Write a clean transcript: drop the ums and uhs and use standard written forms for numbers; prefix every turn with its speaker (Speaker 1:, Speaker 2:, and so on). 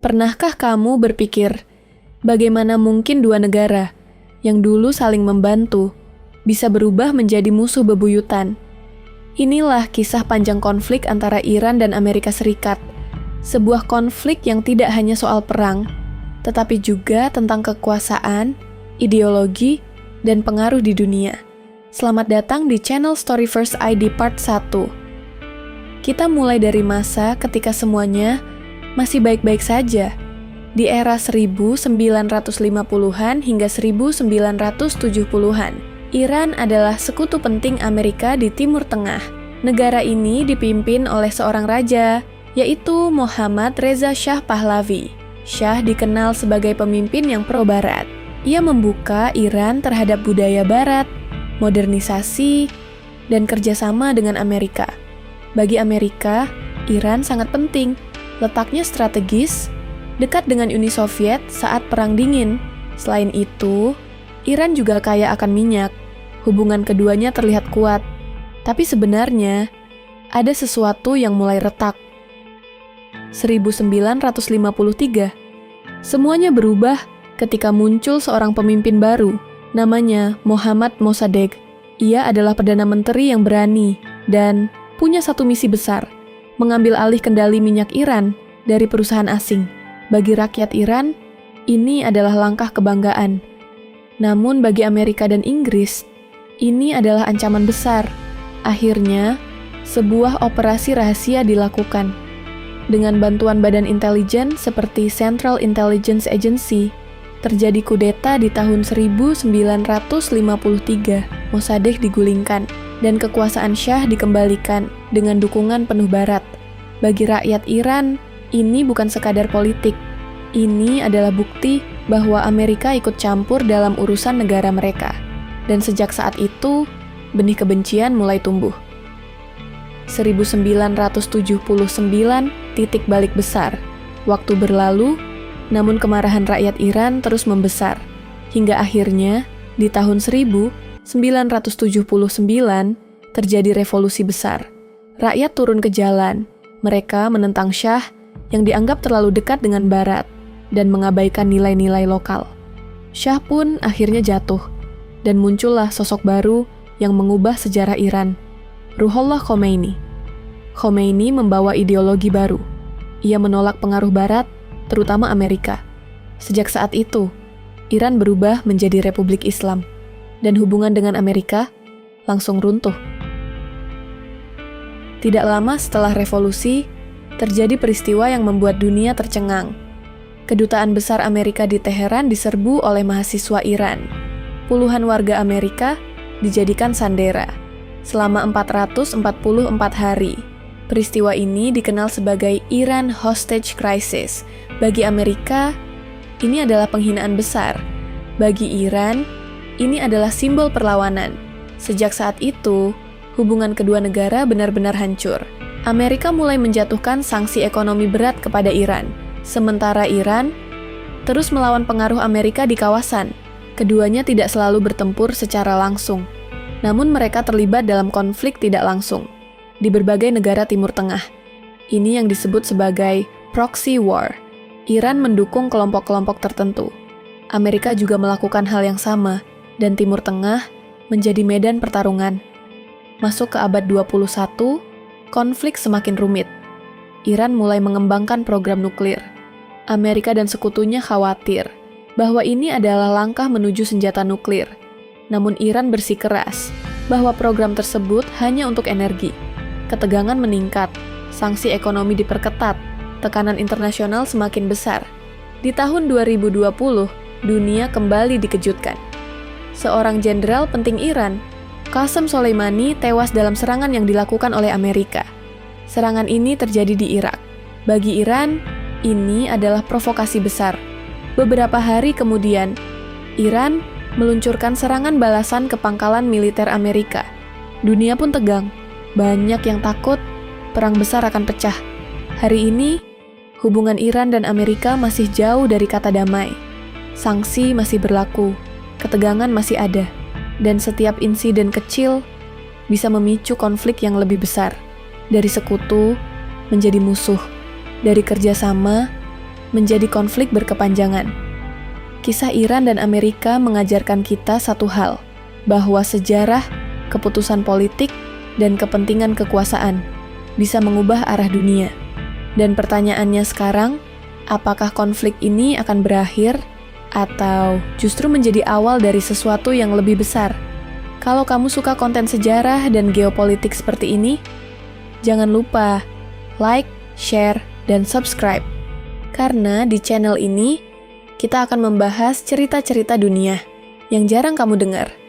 Speaker 1: Pernahkah kamu berpikir, bagaimana mungkin dua negara yang dulu saling membantu bisa berubah menjadi musuh bebuyutan? Inilah kisah panjang konflik antara Iran dan Amerika Serikat. Sebuah konflik yang tidak hanya soal perang, tetapi juga tentang kekuasaan, ideologi, dan pengaruh di dunia. Selamat datang di channel Story First ID Part 1. Kita mulai dari masa ketika semuanya masih baik-baik saja. Di era 1950-an hingga 1970-an, Iran adalah sekutu penting Amerika di Timur Tengah. Negara ini dipimpin oleh seorang raja, yaitu Mohammad Reza Shah Pahlavi. Shah dikenal sebagai pemimpin yang pro-barat. Ia membuka Iran terhadap budaya barat, modernisasi, dan kerjasama dengan Amerika. Bagi Amerika, Iran sangat penting. Letaknya strategis, dekat dengan Uni Soviet saat Perang Dingin. Selain itu, Iran juga kaya akan minyak. Hubungan keduanya terlihat kuat. Tapi sebenarnya, ada sesuatu yang mulai retak. 1953, semuanya berubah ketika muncul seorang pemimpin baru, namanya Mohammad Mossadegh. Ia adalah Perdana Menteri yang berani dan punya satu misi besar, mengambil alih kendali minyak Iran dari perusahaan asing. Bagi rakyat Iran, ini adalah langkah kebanggaan. Namun bagi Amerika dan Inggris, ini adalah ancaman besar. Akhirnya, sebuah operasi rahasia dilakukan. Dengan bantuan badan intelijen seperti Central Intelligence Agency, terjadi kudeta di tahun 1953. Mossadegh digulingkan, dan kekuasaan Shah dikembalikan dengan dukungan penuh Barat. Bagi rakyat Iran, ini bukan sekadar politik. Ini adalah bukti bahwa Amerika ikut campur dalam urusan negara mereka. Dan sejak saat itu, benih kebencian mulai tumbuh. 1979, titik balik besar. Waktu berlalu, namun kemarahan rakyat Iran terus membesar. Hingga akhirnya, di tahun 1979, terjadi revolusi besar. Rakyat turun ke jalan. Mereka menentang Shah yang dianggap terlalu dekat dengan Barat dan mengabaikan nilai-nilai lokal. Shah pun akhirnya jatuh, dan muncullah sosok baru yang mengubah sejarah Iran, Ruhollah Khomeini. Khomeini membawa ideologi baru. Ia menolak pengaruh Barat, terutama Amerika. Sejak saat itu, Iran berubah menjadi Republik Islam, dan hubungan dengan Amerika langsung runtuh. Tidak lama setelah revolusi, terjadi peristiwa yang membuat dunia tercengang. Kedutaan besar Amerika di Teheran diserbu oleh mahasiswa Iran. Puluhan warga Amerika dijadikan sandera selama 444 hari. Peristiwa ini dikenal sebagai Iran Hostage Crisis. Bagi Amerika, ini adalah penghinaan besar. Bagi Iran, ini adalah simbol perlawanan. Sejak saat itu, hubungan kedua negara benar-benar hancur. Amerika mulai menjatuhkan sanksi ekonomi berat kepada Iran, sementara Iran terus melawan pengaruh Amerika di kawasan. Keduanya tidak selalu bertempur secara langsung, namun mereka terlibat dalam konflik tidak langsung di berbagai negara Timur Tengah. Ini yang disebut sebagai proxy war. Iran mendukung kelompok-kelompok tertentu. Amerika juga melakukan hal yang sama, dan Timur Tengah menjadi medan pertarungan. Masuk ke abad 21, konflik semakin rumit. Iran mulai mengembangkan program nuklir. Amerika dan sekutunya khawatir bahwa ini adalah langkah menuju senjata nuklir. Namun Iran bersikeras bahwa program tersebut hanya untuk energi. Ketegangan meningkat, sanksi ekonomi diperketat, tekanan internasional semakin besar. Di tahun 2020, dunia kembali dikejutkan. Seorang jenderal penting Iran, Qasem Soleimani, tewas dalam serangan yang dilakukan oleh Amerika. Serangan ini terjadi di Irak. Bagi Iran, ini adalah provokasi besar. Beberapa hari kemudian, Iran meluncurkan serangan balasan ke pangkalan militer Amerika. Dunia pun tegang. Banyak yang takut perang besar akan pecah. Hari ini, hubungan Iran dan Amerika masih jauh dari kata damai. Sanksi masih berlaku, ketegangan masih ada, dan setiap insiden kecil bisa memicu konflik yang lebih besar. Dari sekutu menjadi musuh, dari kerjasama menjadi konflik berkepanjangan. Kisah Iran dan Amerika mengajarkan kita satu hal, bahwa sejarah, keputusan politik, dan kepentingan kekuasaan bisa mengubah arah dunia. Dan pertanyaannya sekarang, apakah konflik ini akan berakhir atau justru menjadi awal dari sesuatu yang lebih besar? Kalau kamu suka konten sejarah dan geopolitik seperti ini, jangan lupa like, share, dan subscribe. Karena di channel ini, kita akan membahas cerita-cerita dunia yang jarang kamu dengar.